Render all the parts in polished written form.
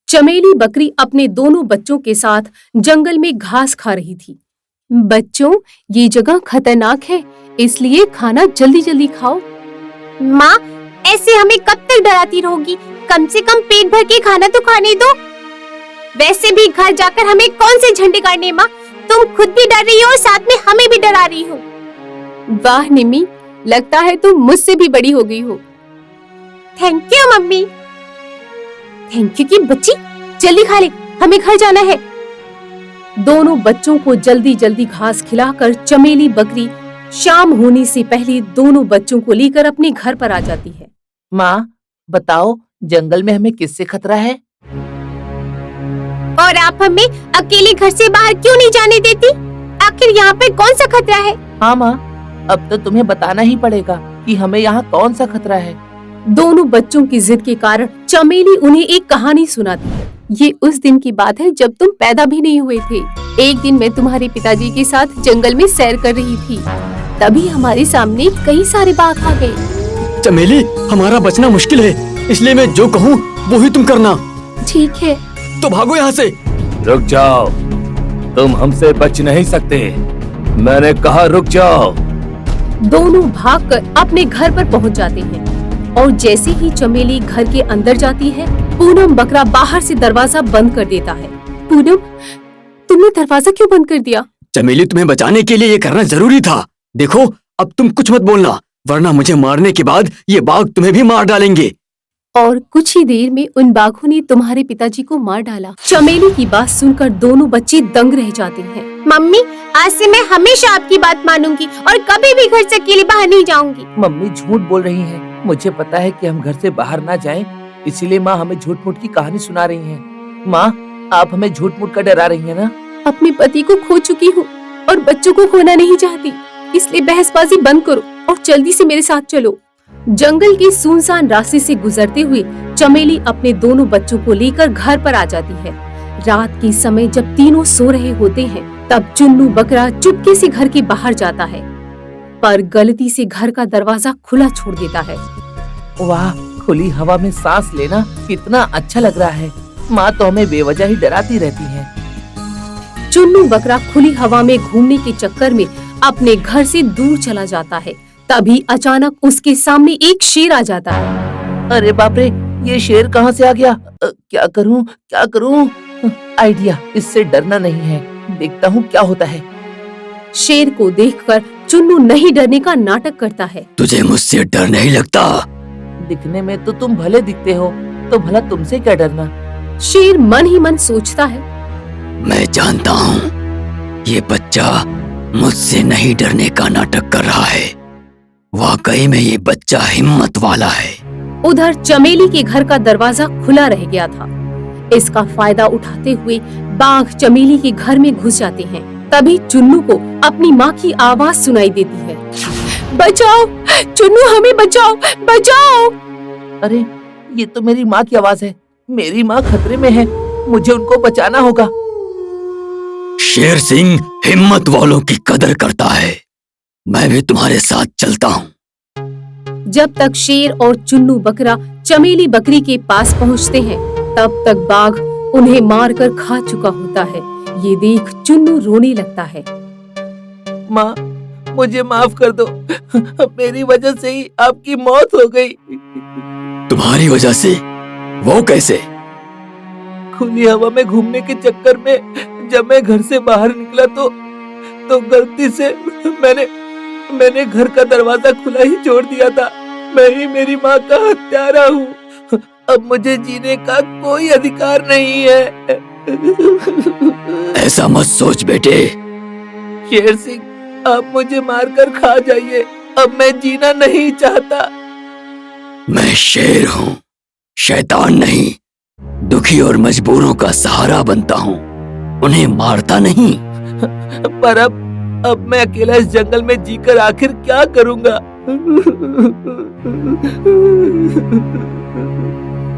चमेली बकरी अपने दोनों बच्चों के साथ जंगल में घास खा रही थी। बच्चों, ये जगह खतरनाक है, इसलिए खाना जल्दी जल्दी खाओ। माँ, ऐसे हमें कब तक डराती रहोगी? कम से कम पेट भर के खाना तो खाने दो। वैसे भी घर जाकर हमें कौन से झंडे गाड़ने माँ? तुम खुद भी डर रही हो और साथ में हमें भी डरा रही हो। वाह निमी, लगता है तुम मुझसे भी बड़ी हो गई हो। Thank you mummy. Thank you की बच्ची, जल्दी खा ले, हमें घर जाना है। दोनों बच्चों को जल्दी जल्दी घास खिलाकर चमेली बकरी शाम होने से पहले दोनों बच्चों को लेकर अपने घर पर आ जाती है। माँ, बताओ जंगल में हमें किससे खतरा है? और आप हमें अकेले घर से बाहर क्यों नहीं जाने देती? आखिर यहाँ पे कौन सा खतरा है? हाँ माँ, अब तो तुम्हें बताना ही पड़ेगा कि हमें यहाँ कौन सा खतरा है। दोनों बच्चों की जिद के कारण चमेली उन्हें एक कहानी सुनाती है। ये उस दिन की बात है जब तुम पैदा भी नहीं हुए थे। एक दिन मैं तुम्हारे पिताजी के साथ जंगल में सैर कर रही थी, तभी हमारे सामने कई सारे बाघ आ गए। चमेली, हमारा बचना मुश्किल है, इसलिए मैं जो कहूँ वो ही तुम करना। ठीक है। तो भागो यहाँ से। रुक जाओ, तुम हमसे बच नहीं सकते, मैंने कहा रुक जाओ। दोनों भागकर अपने घर पर पहुँच जाते हैं और जैसे ही चमेली घर के अंदर जाती है, पूनम बकरा बाहर से दरवाजा बंद कर देता है। पूनम, तुमने दरवाजा क्यों बंद कर दिया? चमेली, तुम्हें बचाने के लिए ये करना जरूरी था। देखो, अब तुम कुछ मत बोलना, वरना मुझे मारने के बाद ये बाघ तुम्हें भी मार डालेंगे। और कुछ ही देर में उन बाघों ने तुम्हारे पिताजी को मार डाला। चमेली की बात सुनकर दोनों बच्चे दंग रह जाते हैं। मम्मी, आज से मैं हमेशा आपकी बात मानूंगी और कभी भी घर से अकेले बाहर नहीं जाऊंगी। मम्मी झूठ बोल रही हैं। मुझे पता है कि हम घर से बाहर ना जाएं, इसीलिए माँ हमें झूठ मूठ की कहानी सुना रही हैं। माँ, आप हमें झूठ मूठ कर डरा रही हैं ना? अपने पति को खो चुकी हूँ और बच्चों को खोना नहीं चाहती, इसलिए बहसबाजी बंद करो और जल्दी से मेरे साथ चलो। जंगल के सुनसान रास्ते से गुजरते हुए चमेली अपने दोनों बच्चों को लेकर घर पर आ जाती है। रात के समय जब तीनों सो रहे होते हैं, तब चुन्नू बकरा चुपके से घर के बाहर जाता है, पर गलती से घर का दरवाजा खुला छोड़ देता है। वाह, खुली हवा में सांस लेना कितना अच्छा लग रहा है। माँ तो हमें बेवजह ही डराती रहती है। चुन्नू बकरा खुली हवा में घूमने के चक्कर में अपने घर से दूर चला जाता है। तभी अचानक उसके सामने एक शेर आ जाता है। अरे बाप रे, ये शेर कहाँ से आ गया? क्या करूँ क्या करूँ? आइडिया, इससे डरना नहीं है, देखता हूँ क्या होता है। शेर को देखकर चुन्नू नहीं डरने का नाटक करता है। तुझे मुझसे डर नहीं लगता? दिखने में तो तुम भले दिखते हो, तो भला तुमसे क्या डरना? शेर मन ही मन सोचता है, मैं जानता हूँ ये बच्चा मुझसे नहीं डरने का नाटक कर रहा है। वाकई में ये बच्चा हिम्मत वाला है। उधर चमेली के घर का दरवाजा खुला रह गया था। इसका फायदा उठाते हुए बाघ चमेली के घर में घुस जाते हैं। तभी चुन्नू को अपनी माँ की आवाज सुनाई देती है। बचाओ चुन्नू, हमें बचाओ, बचाओ। अरे, ये तो मेरी माँ की आवाज है। मेरी माँ खतरे में है, मुझे उनको बचाना होगा। शेर सिंह हिम्मत वालों की कदर करता है, मैं भी तुम्हारे साथ चलता हूँ। जब तक शेर और चुन्नू बकरा चमेली बकरी के पास पहुँचते हैं, तब तक बाघ उन्हें मारकर खा चुका होता है। ये देख चुन्नू रोने लगता है। माँ, मुझे माफ कर दो, मेरी वजह से ही आपकी मौत हो गई। तुम्हारी वजह से? वो कैसे? खुली हवा में घूमने के चक्कर में जब मैं घर से बाहर निकला तो गलती से मैंने घर का दरवाजा खुला ही छोड़ दिया था। मैं ही मेरी माँ का हत्यारा हूँ। अब मुझे जीने का कोई अधिकार नहीं है। ऐसा मत सोच बेटे। शेर सिंह, आप मुझे मारकर खा जाइए, अब मैं जीना नहीं चाहता। मैं शेर हूँ, शैतान नहीं। दुखी और मजबूरों का सहारा बनता हूँ, उन्हें मारता नहीं। पर अब मैं अकेला इस जंगल में जीकर आखिर क्या करूँगा?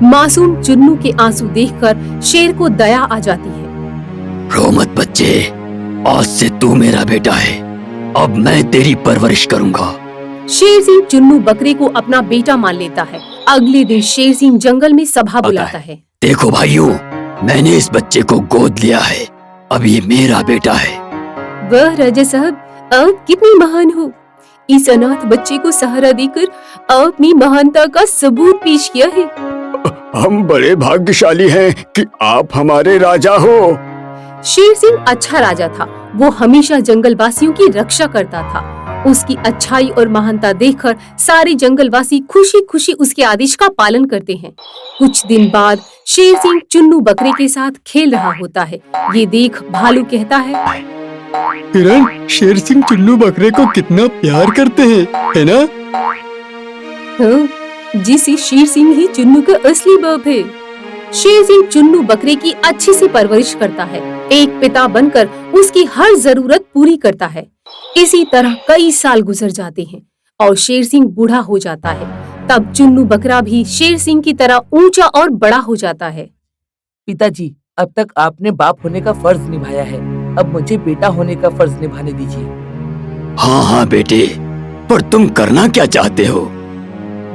मासूम चुन्नू के आंसू देखकर शेर को दया आ जाती है। रो मत बच्चे, आज से तू मेरा बेटा है, अब मैं तेरी परवरिश करूंगा। शेर सिंह चुन्नू बकरे को अपना बेटा मान लेता है। अगले दिन शेर सिंह जंगल में सभा बुलाता है। देखो भाइयों, मैंने इस बच्चे को गोद लिया है, अब ये मेरा बेटा है। वाह राजा साहब, आप कितनी महान हो। इस अनाथ बच्चे को सहारा देकर आपने महानता का सबूत पेश किया है। हम बड़े भाग्यशाली हैं कि आप हमारे राजा हो। शेर सिंह अच्छा राजा था। वो हमेशा जंगलवासियों की रक्षा करता था। उसकी अच्छाई और महानता देखकर सारे जंगलवासी खुशी खुशी उसके आदेश का पालन करते हैं। कुछ दिन बाद शेर सिंह चुन्नू बकरे के साथ खेल रहा होता है। ये देख भालू कहता है, हिरण, शेर सिंह चुन्नू बकरे को कितना प्यार करते हैं, है ना? हाँ, जिसे शेर सिंह ही चुन्नू का असली बाप है। शेर सिंह चुन्नू बकरे की अच्छी से परवरिश करता है। एक पिता बनकर उसकी हर जरूरत पूरी करता है। इसी तरह कई साल गुजर जाते हैं और शेर सिंह बूढ़ा हो जाता है। तब चुन्नू बकरा भी शेर सिंह की तरह ऊंचा और बड़ा हो जाता है। पिताजी, अब तक आपने बाप होने का फर्ज निभाया है, अब मुझे बेटा होने का फर्ज निभाने दीजिए। हाँ हाँ बेटे, पर तुम करना क्या चाहते हो?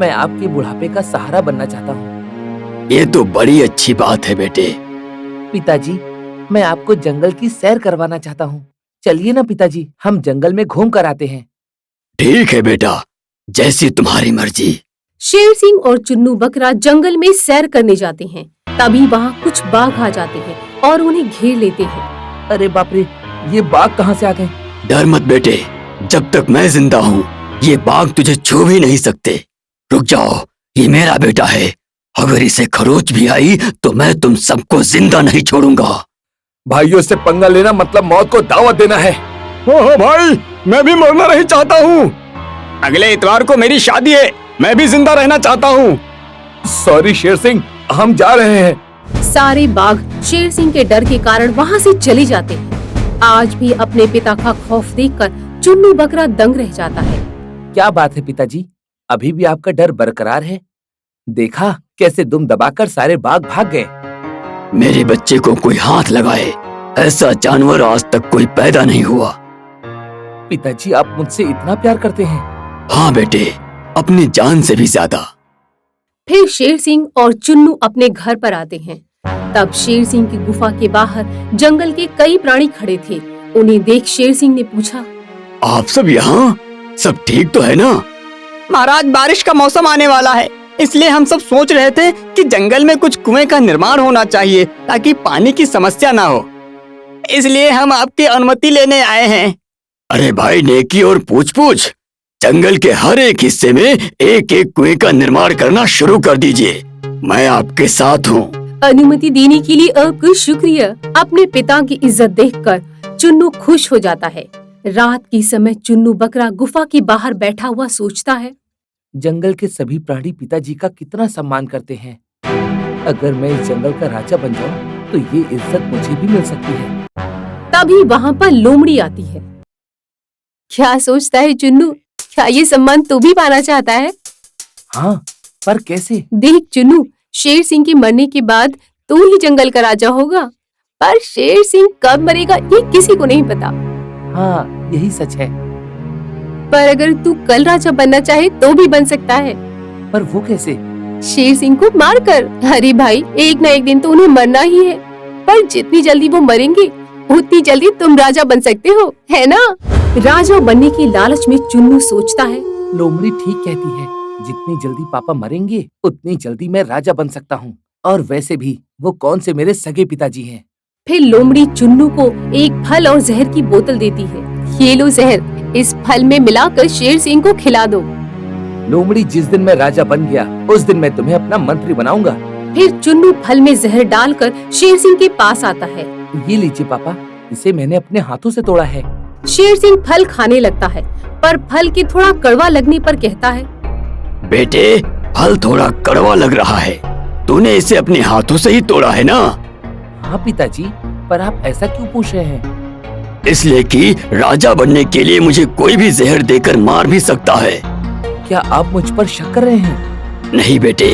मैं आपके बुढ़ापे का सहारा बनना चाहता हूँ। ये तो बड़ी अच्छी बात है बेटे। पिताजी, मैं आपको जंगल की सैर करवाना चाहता हूँ। चलिए ना पिताजी, हम जंगल में घूम कर आते हैं। ठीक है बेटा, जैसी तुम्हारी मर्जी। शेर सिंह और चुन्नू बकरा जंगल में सैर करने जाते हैं। तभी वहाँ कुछ बाघ आ जाते हैं और उन्हें घेर लेते हैं। अरे बाप रे, ये बाघ कहाँ से आ गए? डर मत बेटे, जब तक मैं जिंदा हूँ ये बाघ तुझे छू भी नहीं सकते। रुक जाओ, ये मेरा बेटा है। अगर इसे खरोच भी आई तो मैं तुम सबको जिंदा नहीं छोड़ूंगा। भाइयों से पंगा लेना मतलब मौत को दावत देना है। ओहो भाई, मैं भी मरना नहीं चाहता हूँ। अगले इतवार को मेरी शादी है, मैं भी जिंदा रहना चाहता हूँ। सॉरी शेर सिंह, हम जा रहे हैं। सारे बाघ शेर सिंह के डर के कारण वहाँ से चले जाते हैं। आज भी अपने पिता का खौफ देखकर चुन्नू बकरा दंग रह जाता है। क्या बात है पिताजी, अभी भी आपका डर बरकरार है? देखा कैसे दुम दबाकर सारे बाघ भाग गए। मेरे बच्चे को कोई हाथ लगाए, ऐसा जानवर आज तक कोई पैदा नहीं हुआ। पिताजी, आप मुझसे इतना प्यार करते हैं? हाँ बेटे, अपनी जान से भी ज्यादा। फिर शेर सिंह और चुन्नू अपने घर पर आते हैं। तब शेर सिंह की गुफा के बाहर जंगल के कई प्राणी खड़े थे। उन्हें देख शेर सिंह ने पूछा, आप सब यहाँ? सब ठीक तो है ना? महाराज, बारिश का मौसम आने वाला है, इसलिए हम सब सोच रहे थे कि जंगल में कुछ कुएं का निर्माण होना चाहिए ताकि पानी की समस्या ना हो। इसलिए हम आपकी अनुमति लेने आए हैं। अरे भाई, नेकी और पूछ-पूछ। जंगल के हर एक हिस्से में एक एक कुएं का निर्माण करना शुरू कर दीजिए। मैं आपके साथ हूँ। अनुमति देने के लिए आपको शुक्रिया। अपने पिता की इज्जत देखकर चुन्नू खुश हो जाता है। रात के समय चुन्नू बकरा गुफा के बाहर बैठा हुआ सोचता है, जंगल के सभी प्राणी पिताजी का कितना सम्मान करते हैं। अगर मैं इस जंगल का राजा बन जाऊं तो ये इज्जत मुझे भी मिल सकती है। तभी वहाँ पर लोमड़ी आती है। क्या सोचता है चुन्नू, क्या ये सम्मान तू भी पाना चाहता है? हाँ, पर कैसे? देख चुन्नू, शेर सिंह के मरने के बाद तू ही जंगल का राजा होगा, पर शेर सिंह कब मरेगा ये किसी को नहीं पता। हाँ, यही सच है। पर अगर तू कल राजा बनना चाहे तो भी बन सकता है। पर वो कैसे? शेर सिंह को मार कर। अरे भाई, एक न एक दिन तो उन्हें मरना ही है, पर जितनी जल्दी वो मरेंगे उतनी जल्दी तुम राजा बन सकते हो, है ना? राजा बनने की लालच में चुन्नू सोचता है, लोमड़ी ठीक कहती है, जितनी जल्दी पापा मरेंगे उतनी जल्दी मैं राजा बन सकता हूँ। और वैसे भी वो कौन से मेरे सगे पिताजी हैं। फिर लोमड़ी चुन्नू को एक फल और जहर की बोतल देती है। ये लो जहर, इस फल में मिलाकर शेर सिंह को खिला दो। लोमड़ी, जिस दिन मैं राजा बन गया उस दिन मैं तुम्हें अपना मंत्री बनाऊंगा। फिर चुन्नू फल में जहर डालकर शेर सिंह के पास आता है। ये लीजिए पापा, इसे मैंने अपने हाथों से तोड़ा है। शेर सिंह फल खाने लगता है, पर फल के थोड़ा कड़वा लगने पर कहता है, बेटे, फल थोड़ा कड़वा लग रहा है, तूने इसे अपने हाथों से ही तोड़ा है ना? हाँ पिताजी, पर आप ऐसा क्यों पूछ रहे हैं? इसलिए कि राजा बनने के लिए मुझे कोई भी जहर देकर मार भी सकता है। क्या आप मुझ पर शक कर रहे हैं? नहीं बेटे,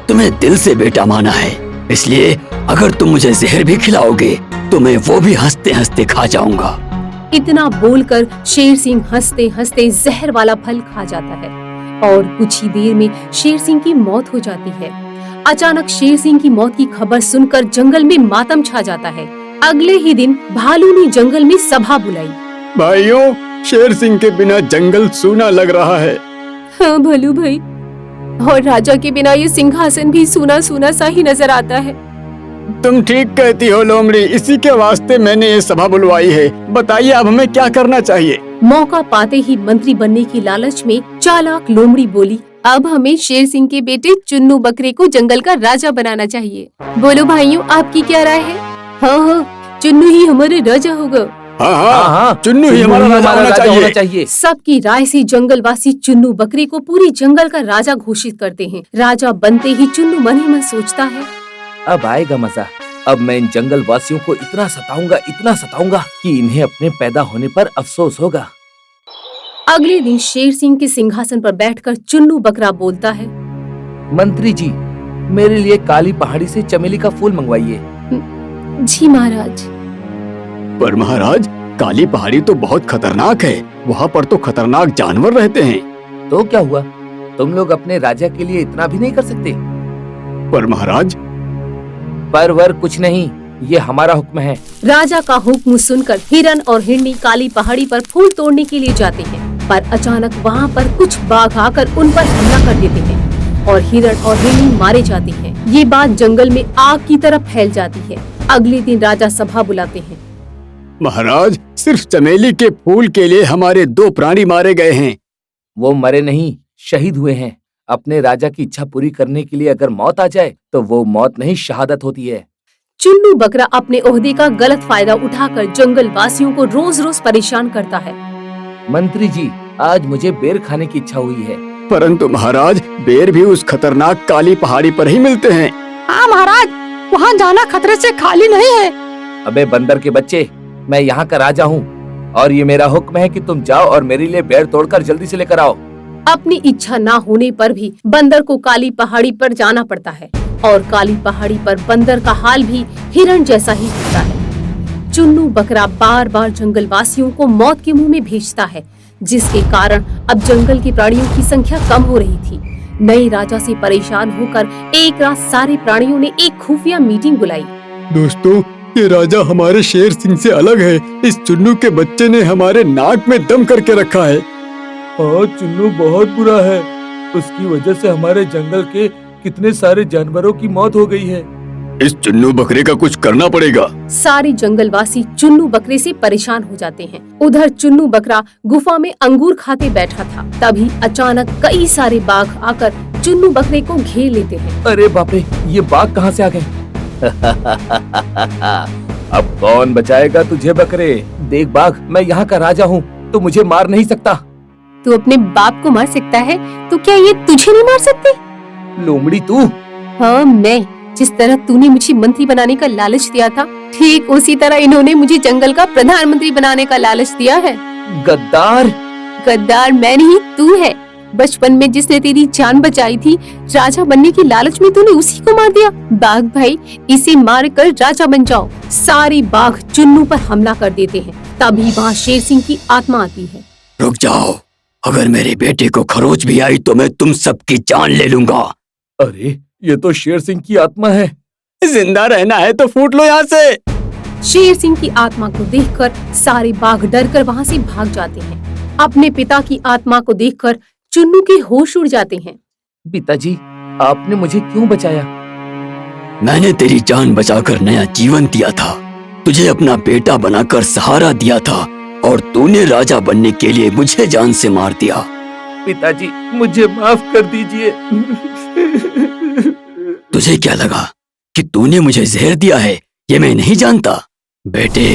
तुम्हें दिल से बेटा माना है, इसलिए अगर तुम मुझे जहर भी खिलाओगे तो मैं वो भी हंसते हंसते खा जाऊंगा। इतना बोलकर शेर सिंह हंसते हंसते जहर वाला फल खा जाता है और कुछ ही देर में शेर सिंह की मौत हो जाती है। अचानक शेर सिंह की मौत की खबर सुनकर जंगल में मातम छा जाता है। अगले ही दिन भालू ने जंगल में सभा बुलाई। भाइयों, शेर सिंह के बिना जंगल सूना लग रहा है। हाँ भलू भाई, और राजा के बिना ये सिंहासन भी सूना सूना सा ही नजर आता है। तुम ठीक कहती हो लोमड़ी, इसी के वास्ते मैंने ये सभा बुलवाई है। बताइए अब हमें क्या करना चाहिए? मौका पाते ही मंत्री बनने की लालच में चालाक लोमड़ी बोली, अब हमें शेर सिंह के बेटे चुन्नू बकरे को जंगल का राजा बनाना चाहिए। बोलो भाइयों, आपकी क्या राय है? हाँ हाँ, चुन्नू ही हमारे राजा होगा। हाँ, चुन्नू ही हमारा राजा होना चाहिए। सबकी राय से जंगलवासी चुन्नू बकरी को पूरी जंगल का राजा घोषित करते हैं। राजा बनते ही चुन्नू मन ही मन सोचता है, अब आएगा मजा। अब मैं इन जंगल वासियों को इतना सताऊंगा कि इन्हें अपने पैदा होने पर अफसोस होगा। अगले दिन शेर सिंह के सिंहासन पर बैठकर चुन्नू बकरा बोलता है, मंत्री जी, मेरे लिए काली पहाड़ी से चमेली का फूल मंगवाइए। जी महाराज। पर महाराज, काली पहाड़ी तो बहुत खतरनाक है। वहाँ पर तो खतरनाक जानवर रहते हैं। तो क्या हुआ, तुम लोग अपने राजा के लिए इतना भी नहीं कर सकते? पर महाराज, पर वर कुछ नहीं, ये हमारा हुक्म है। राजा का हुक्म सुनकर हिरन और हिरनी काली पहाड़ी पर फूल तोड़ने के लिए जाते हैं, पर अचानक वहाँ पर कुछ बाघ आकर उन पर हमला कर देते हैं और हिरन और हिरनी मारे जाते हैं। ये बात जंगल में आग की तरह फैल जाती है। अगले दिन राजा सभा बुलाते हैं। महाराज, सिर्फ चमेली के फूल के लिए हमारे 2 प्राणी मारे गए हैं। वो मरे नहीं, शहीद हुए हैं। अपने राजा की इच्छा पूरी करने के लिए अगर मौत आ जाए तो वो मौत नहीं, शहादत होती है। चुन्नू बकरा अपने ओहदे का गलत फायदा उठाकर जंगल वासियों को रोज रोज परेशान करता है। मंत्री जी, आज मुझे बेर खाने की इच्छा हुई है। परंतु महाराज, बेर भी उस खतरनाक काली पहाड़ी पर ही मिलते हैं। हाँ महाराज, वहाँ जाना खतरे से खाली नहीं है। अबे बंदर के बच्चे, मैं यहाँ का राजा हूँ और ये मेरा हुक्म है कि तुम जाओ और मेरे लिए बेर तोड़कर जल्दी से लेकर आओ। अपनी इच्छा ना होने पर भी बंदर को काली पहाड़ी पर जाना पड़ता है और काली पहाड़ी पर बंदर का हाल भी हिरण जैसा ही होता है। चुन्नू बकरा बार बार जंगल वासियों को मौत के मुंह में भेजता है, जिसके कारण अब जंगल के प्राणियों की संख्या कम हो रही थी। नए राजा से परेशान होकर एक रात सारे प्राणियों ने एक खुफिया मीटिंग बुलाई। दोस्तों, ये राजा हमारे शेर सिंह से अलग है। इस चुन्नू के बच्चे ने हमारे नाक में दम करके रखा है। हाँ, चुन्नू बहुत बुरा है। उसकी वजह से हमारे जंगल के कितने सारे जानवरों की मौत हो गई है। इस चुन्नू बकरे का कुछ करना पड़ेगा। सारे जंगलवासी चुन्नू बकरे से परेशान हो जाते हैं। उधर चुन्नू बकरा गुफा में अंगूर खाते बैठा था। तभी अचानक कई सारे बाघ आकर चुन्नू बकरे को घेर लेते हैं। अरे बाप रे, ये बाघ कहाँ से आ गए? अब कौन बचाएगा तुझे बकरे? देख बाघ, मैं यहाँ का राजा हूँ, तो मुझे मार नहीं सकता। तू अपने बाप को मार सकता है, तो क्या ये तुझे नहीं मार सकते? लोमड़ी तू? हाँ, मैं। जिस तरह तूने मुझे मंत्री बनाने का लालच दिया था, ठीक उसी तरह इन्होंने मुझे जंगल का प्रधानमंत्री बनाने का लालच दिया है। गद्दार! गद्दार मैं नहीं, तू है। बचपन में जिसने तेरी जान बचाई थी, राजा बनने की लालच में तूने उसी को मार दिया। बाघ भाई, इसे मार कर राजा बन जाओ। सारे बाघ चुन्नू पर हमला कर देते हैं। तभी वहाँ शेर सिंह की आत्मा आती है। रुक जाओ, अगर मेरे बेटे को खरोच भी आई तो मैं तुम सबकी जान ले लूंगा। अरे, ये तो शेर सिंह की आत्मा है। जिंदा रहना है तो फूट लो यहाँ से। शेर सिंह की आत्मा को देखकर सारे बाघ डरकर वहाँ से भाग जाते हैं। अपने पिता की आत्मा को देखकर चुन्नू के होश उड़ जाते हैं। पिताजी, आपने मुझे क्यों बचाया? मैंने तेरी जान बचाकर नया जीवन दिया था, तुझे अपना बेटा बनाकर सहारा दिया था और तूने राजा बनने के लिए मुझे जान से मार दिया। पिताजी, मुझे माफ कर दीजिए। तुझे क्या लगा कि तूने मुझे जहर दिया है? ये मैं नहीं जानता। बेटे,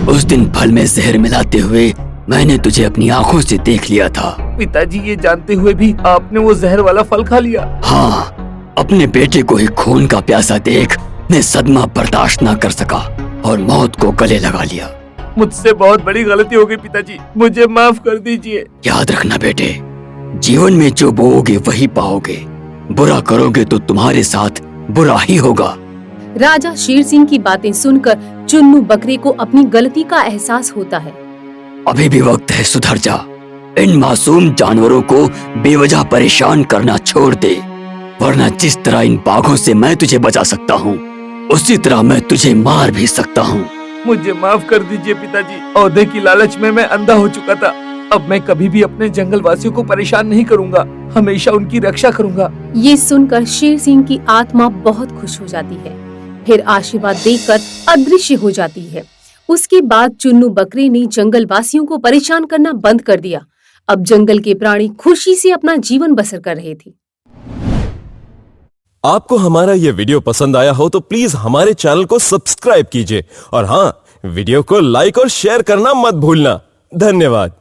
उस दिन फल में जहर मिलाते हुए मैंने तुझे अपनी आंखों से देख लिया था। पिताजी, ये जानते हुए भी आपने वो जहर वाला फल खा लिया? हाँ, अपने बेटे को ही खून का प्यासा देख मैं सदमा बर्दाश्त न कर सका और मौत को गले लगा लिया। मुझसे बहुत बड़ी गलती हो गई पिताजी, मुझे माफ कर दीजिए। याद रखना बेटे, जीवन में जो बोओगे वही पाओगे। बुरा करोगे तो तुम्हारे साथ बुरा ही होगा। राजा शेर सिंह की बातें सुनकर चुन्नू बकरे को अपनी गलती का एहसास होता है। अभी भी वक्त है, सुधर जा। इन मासूम जानवरों को बेवजह परेशान करना छोड़ दे। वरना जिस तरह इन बाघों से मैं तुझे बचा सकता हूँ उसी तरह मैं तुझे मार भी सकता हूँ। मुझे माफ कर दीजिए पिताजी, ओहदे की लालच में मैं अंधा हो चुका था। अब मैं कभी भी अपने जंगल वासियों को परेशान नहीं करूंगा, हमेशा उनकी रक्षा करूंगा। ये सुनकर शेर सिंह की आत्मा बहुत खुश हो जाती है, फिर आशीर्वाद देकर अदृश्य हो जाती है। उसके बाद चुन्नू बकरे ने जंगल वासियों को परेशान करना बंद कर दिया। अब जंगल के प्राणी खुशी से अपना जीवन बसर कर रहे थे। आपको हमारा ये वीडियो पसंद आया हो तो प्लीज हमारे चैनल को सब्सक्राइब कीजिए और हाँ, वीडियो को लाइक और शेयर करना मत भूलना। धन्यवाद।